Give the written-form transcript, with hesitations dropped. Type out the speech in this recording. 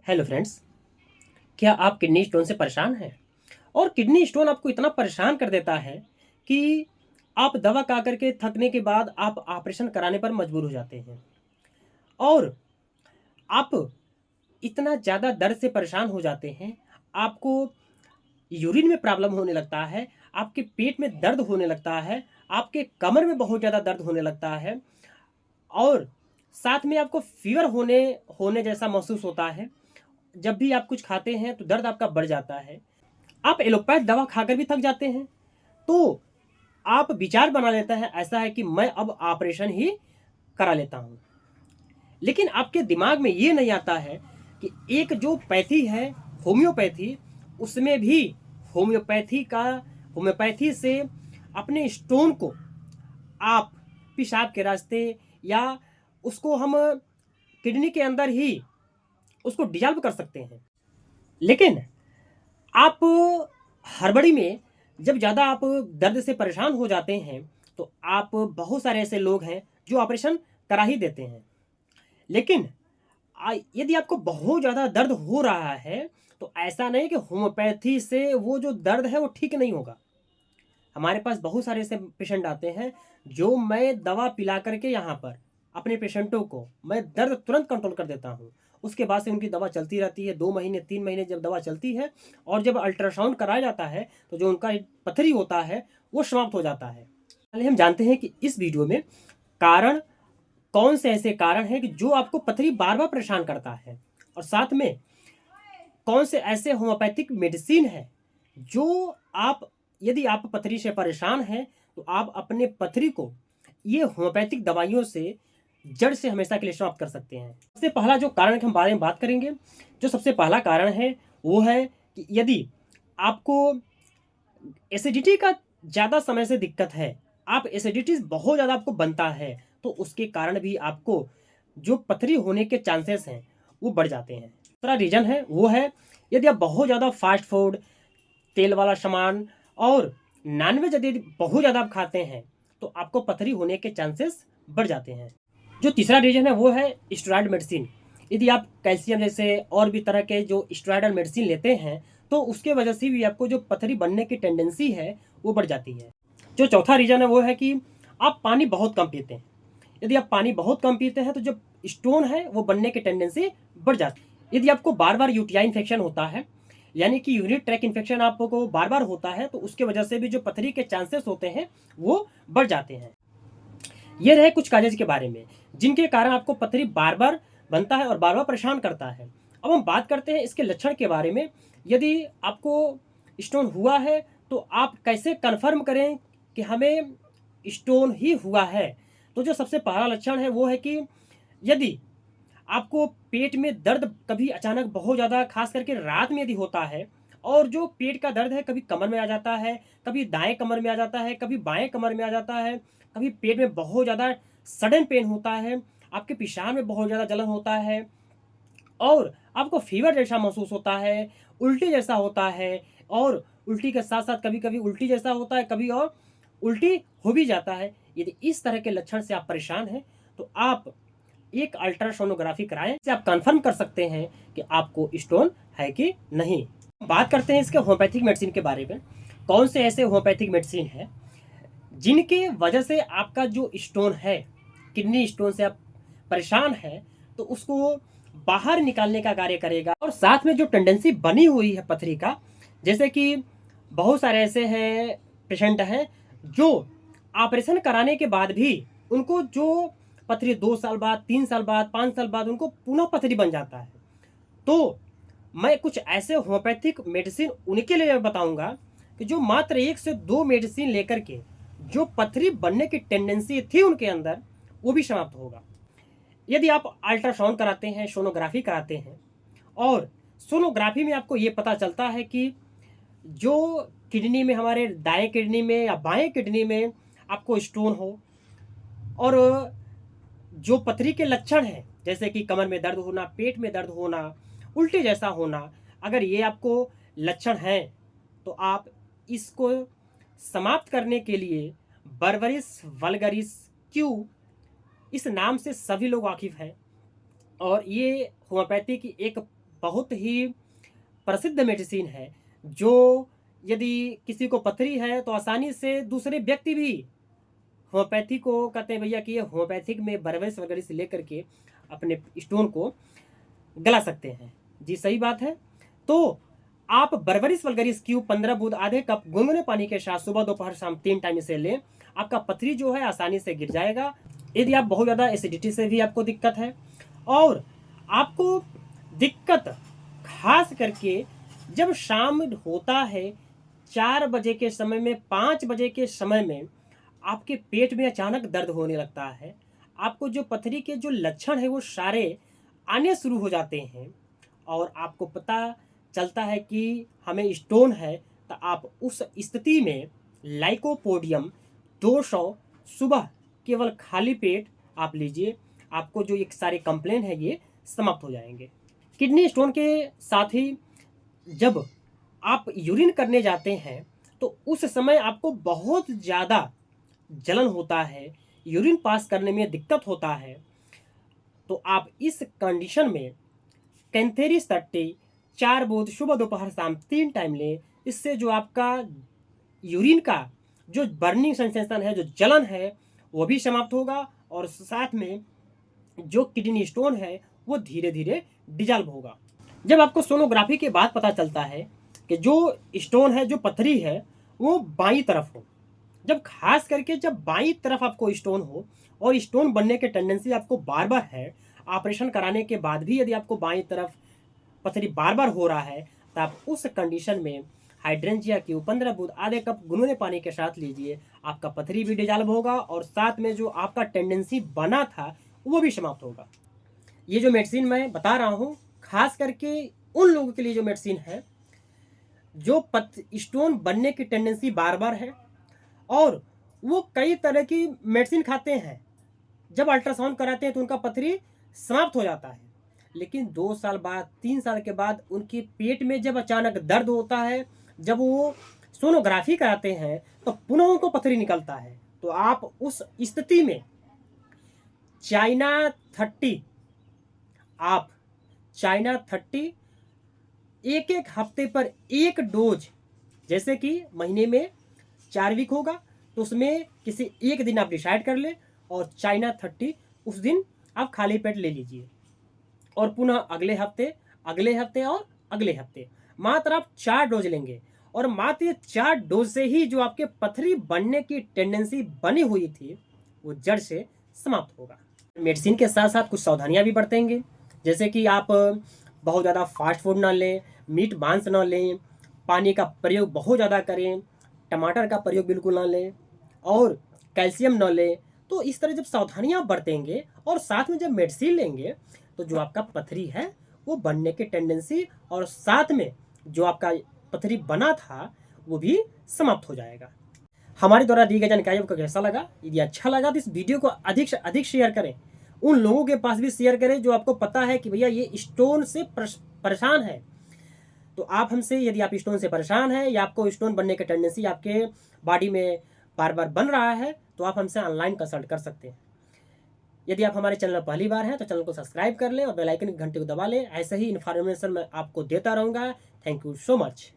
Hello friends. क्या आप kidney stone से परेशान हैं? और किडनी स्टोन आपको इतना परेशान कर देता है कि आप दवा खा करके थकने के बाद आप ऑपरेशन कराने पर मजबूर हो जाते हैं और आप इतना ज़्यादा दर्द से परेशान हो जाते हैं, आपको यूरिन में प्रॉब्लम होने लगता है, आपके पेट में दर्द होने लगता है, आपके कमर में बहुत ज़्यादा दर्द होने लगता है और साथ में आपको फ़ीवर होने होने जैसा महसूस होता है। जब भी आप कुछ खाते हैं तो दर्द आपका बढ़ जाता है। आप एलोपैथ दवा खाकर भी थक जाते हैं, तो आप विचार बना लेते हैं ऐसा है कि मैं अब ऑपरेशन ही करा लेता हूँ। लेकिन आपके दिमाग में ये नहीं आता है कि एक जो पैथी है, होम्योपैथी, उसमें भी होम्योपैथी का होम्योपैथी से अपने स्टोन को आप पेशाब के रास्ते या उसको हम किडनी के अंदर ही उसको डिज़ॉल्व कर सकते हैं। लेकिन आप हड़बड़ी में जब ज़्यादा आप दर्द से परेशान हो जाते हैं, तो आप बहुत सारे ऐसे लोग हैं जो ऑपरेशन करा ही देते हैं। लेकिन यदि आपको बहुत ज़्यादा दर्द हो रहा है, तो ऐसा नहीं कि होम्योपैथी से वो जो दर्द है वो ठीक नहीं होगा। हमारे पास बहुत सारे ऐसे पेशेंट आते हैं जो मैं दवा पिला करके यहाँ पर अपने पेशेंटों को मैं दर्द तुरंत कंट्रोल कर देता हूँ। उसके बाद से उनकी दवा चलती रहती है, 2 महीने 3 महीने जब दवा चलती है और जब अल्ट्रासाउंड कराया जाता है तो जो उनका एक पथरी होता है वो समाप्त हो जाता है। पहले हम जानते हैं कि इस वीडियो में कारण कौन से ऐसे कारण हैं कि जो आपको पथरी बार बार परेशान करता है और साथ में कौन से ऐसे होम्योपैथिक मेडिसिन है जो आप यदि आप पथरी से परेशान हैं तो आप अपने पथरी को ये होम्योपैथिक दवाइयों से जड़ से हमेशा के लिए समाप्त कर सकते हैं। सबसे पहला जो कारण के हम बारे में बात करेंगे, जो सबसे पहला कारण है वो है कि यदि आपको एसिडिटी का ज़्यादा समय से दिक्कत है, आप एसिडिटी बहुत ज़्यादा आपको बनता है, तो उसके कारण भी आपको जो पथरी होने के चांसेस हैं वो बढ़ जाते हैं। दूसरा रीज़न है वो है यदि आप बहुत ज़्यादा फास्ट फूड, तेल वाला सामान और नॉनवेज यदि बहुत ज़्यादा आप खाते हैं तो आपको पथरी होने के चांसेस बढ़ जाते हैं। जो तीसरा रीज़न है वो है स्टेरॉयड मेडिसिन। यदि आप कैल्शियम जैसे और भी तरह के जो स्टेरॉयडल मेडिसिन लेते हैं तो उसके वजह से भी आपको जो पथरी बनने की टेंडेंसी है वो बढ़ जाती है। जो चौथा रीज़न है वो है कि आप पानी बहुत कम पीते हैं। यदि आप पानी बहुत कम पीते हैं तो जो स्टोन है वो बनने की टेंडेंसी बढ़ जाती है। यदि आपको बार बार यूटीआई इन्फेक्शन होता है, यानी कि यूरिन ट्रैक इन्फेक्शन आपको बार बार होता है, तो उसके वजह से भी जो पथरी के चांसेस होते हैं वो बढ़ जाते हैं। ये रहे कुछ काजेज के बारे में जिनके कारण आपको पथरी बार बार बनता है और बार बार परेशान करता है। अब हम बात करते हैं इसके लक्षण के बारे में। यदि आपको स्टोन हुआ है तो आप कैसे कन्फर्म करें कि हमें स्टोन ही हुआ है। तो जो सबसे पहला लक्षण है वो है कि यदि आपको पेट में दर्द कभी अचानक बहुत ज़्यादा खास करके रात में यदि होता है और जो पेट का दर्द है कभी कमर में आ जाता है, कभी दाएं कमर में आ जाता है, कभी बाएं कमर में आ जाता है, कभी पेट में बहुत ज़्यादा सडन पेन होता है, आपके पेशाब में बहुत ज़्यादा जलन होता है और आपको फीवर जैसा महसूस होता है, उल्टी जैसा होता है और उल्टी के साथ-साथ कभी-कभी उल्टी जैसा होता है, कभी और उल्टी हो भी जाता है। यदि इस तरह के लक्षण से आप परेशान हैं, तो आप एक अल्ट्रासोनोग्राफी कराएँ, इससे आप कन्फर्म कर सकते हैं कि आपको स्टोन है कि नहीं। बात करते हैं इसके होम्योपैथिक मेडिसिन के बारे में। कौन से ऐसे होम्योपैथिक मेडिसिन हैं, जिनके वजह से आपका जो स्टोन है, किडनी स्टोन से आप परेशान हैं, तो उसको बाहर निकालने का कार्य करेगा और साथ में जो टेंडेंसी बनी हुई है पथरी का, जैसे कि बहुत सारे ऐसे हैं पेशेंट हैं जो ऑपरेशन कराने के बाद भी उनको जो पथरी 2 साल बाद, 3 साल बाद, 5 साल बाद उनको पुनः पथरी बन जाता है। तो मैं कुछ ऐसे होम्योपैथिक मेडिसिन उनके लिए बताऊँगा कि जो मात्र 1 से 2 मेडिसिन लेकर के जो पथरी बनने की टेंडेंसी थी उनके अंदर, वो भी समाप्त होगा। यदि आप अल्ट्रासाउंड कराते हैं, सोनोग्राफी कराते हैं और सोनोग्राफी में आपको ये पता चलता है कि जो किडनी में हमारे दाएँ किडनी में या बाएँ किडनी में आपको स्टोन हो और जो पथरी के लक्षण हैं, जैसे कि कमर में दर्द होना, पेट में दर्द होना, उल्टी जैसा होना, अगर ये आपको लक्षण हैं, तो आप इसको समाप्त करने के लिए बर्बरिस वल्गरिस क्यू इस नाम से सभी लोग वाकिफ़ हैं और ये होम्योपैथी की एक बहुत ही प्रसिद्ध मेडिसिन है, जो यदि किसी को पथरी है तो आसानी से दूसरे व्यक्ति भी होम्योपैथी को कहते हैं भैया कि ये होम्योपैथिक में बरबस वगैरह से लेकर के अपने स्टोन को गला सकते हैं। जी सही बात है। तो आप बर्बरिस वल्गरिस क्यूब 15 बूंद आधे कप गुनगुने पानी के साथ सुबह दोपहर शाम 3 टाइम इसे लें। आपका पथरी जो है आसानी से गिर जाएगा। यदि आप बहुत ज़्यादा एसिडिटी से भी आपको दिक्कत है और आपको दिक्कत खास करके जब शाम होता है 4 बजे के समय में, 5 बजे के समय में आपके पेट में अचानक दर्द होने लगता है। आपको जो पथरी के जो लक्षण है वो सारे आने शुरू हो जाते हैं और आपको पता चलता है कि हमें स्टोन है, तो आप उस स्थिति में लाइकोपोडियम 200 सुबह केवल खाली पेट आप लीजिए। आपको जो एक सारे कंप्लेन है ये समाप्त हो जाएंगे। किडनी स्टोन के साथ ही जब आप यूरिन करने जाते हैं तो उस समय आपको बहुत ज़्यादा जलन होता है, यूरिन पास करने में दिक्कत होता है, तो आप इस कंडीशन में कैंथेरिस 30 4 बूंद सुबह दोपहर शाम 3 टाइम लें। इससे जो आपका यूरिन का जो बर्निंग सेंसेशन है, जो जलन है, वो भी समाप्त होगा और साथ में जो किडनी स्टोन है वो धीरे धीरे डिजॉल्व होगा। जब आपको सोनोग्राफी के बाद पता चलता है कि जो स्टोन है, जो पथरी है, वो बाईं तरफ हो, जब खास करके जब बाईं तरफ आपको स्टोन हो और स्टोन बनने के टेंडेंसी आपको बार बार है, ऑपरेशन कराने के बाद भी यदि आपको बाईं तरफ पथरी बार बार हो रहा है, तो आप उस कंडीशन में हाइड्रेंजिया क्यूब 15 बूंद आधे कप गुनगुने पानी के साथ लीजिए। आपका पथरी भी डिजॉल्व होगा और साथ में जो आपका टेंडेंसी बना था वो भी समाप्त होगा। ये जो मेडिसिन मैं बता रहा हूँ खास करके उन लोगों के लिए जो मेडिसिन है जो स्टोन बनने की टेंडेंसी बार बार है और वो कई तरह की मेडिसिन खाते हैं, जब अल्ट्रासाउंड कराते हैं तो उनका पथरी समाप्त हो जाता है, लेकिन 2 साल बाद 3 साल के बाद उनके पेट में जब अचानक दर्द होता है, जब वो सोनोग्राफी कराते हैं तो पुनः उनको पथरी निकलता है। तो आप उस स्थिति में चाइना 30 आप चाइना 30 एक एक हफ्ते पर एक डोज, जैसे कि महीने में 4 वीक होगा तो उसमें किसी एक दिन आप डिसाइड कर ले और चाइना 30 उस दिन आप खाली पेट ले लीजिए और पुनः अगले हफ्ते और अगले हफ्ते मात्र आप 4 डोज लेंगे और मात्र ये 4 डोज से ही जो आपके पथरी बनने की टेंडेंसी बनी हुई थी वो जड़ से समाप्त होगा। मेडिसिन के साथ साथ कुछ सावधानियां भी बरतेंगे, जैसे कि आप बहुत ज़्यादा फास्ट फूड ना लें, मीट मांस ना लें, पानी का प्रयोग बहुत ज़्यादा करें, टमाटर का प्रयोग बिल्कुल ना लें और कैल्शियम ना लें। तो इस तरह जब सावधानियां बरतेंगे और साथ में जब मेडिसिन लेंगे तो जो आपका पथरी है वो बनने की टेंडेंसी और साथ में जो आपका पथरी बना था वो भी समाप्त हो जाएगा। हमारे द्वारा दी गई जानकारी आपको कैसा लगा? यदि अच्छा लगा तो इस वीडियो को अधिक से अधिक शेयर करें, उन लोगों के पास भी शेयर करें जो आपको पता है कि भैया ये स्टोन से परेशान है। तो आप हमसे, यदि आप स्टोन से परेशान हैं या आपको स्टोन बनने की टेंडेंसी आपके बॉडी में बार बार बन रहा है, तो आप हमसे ऑनलाइन कंसल्ट कर सकते हैं। यदि आप हमारे चैनल पर पहली बार हैं तो चैनल को सब्सक्राइब कर लें और बेल आइकन की घंटी को दबा लें। ऐसे ही इन्फॉर्मेशन मैं आपको देता रहूँगा। Thank you so much.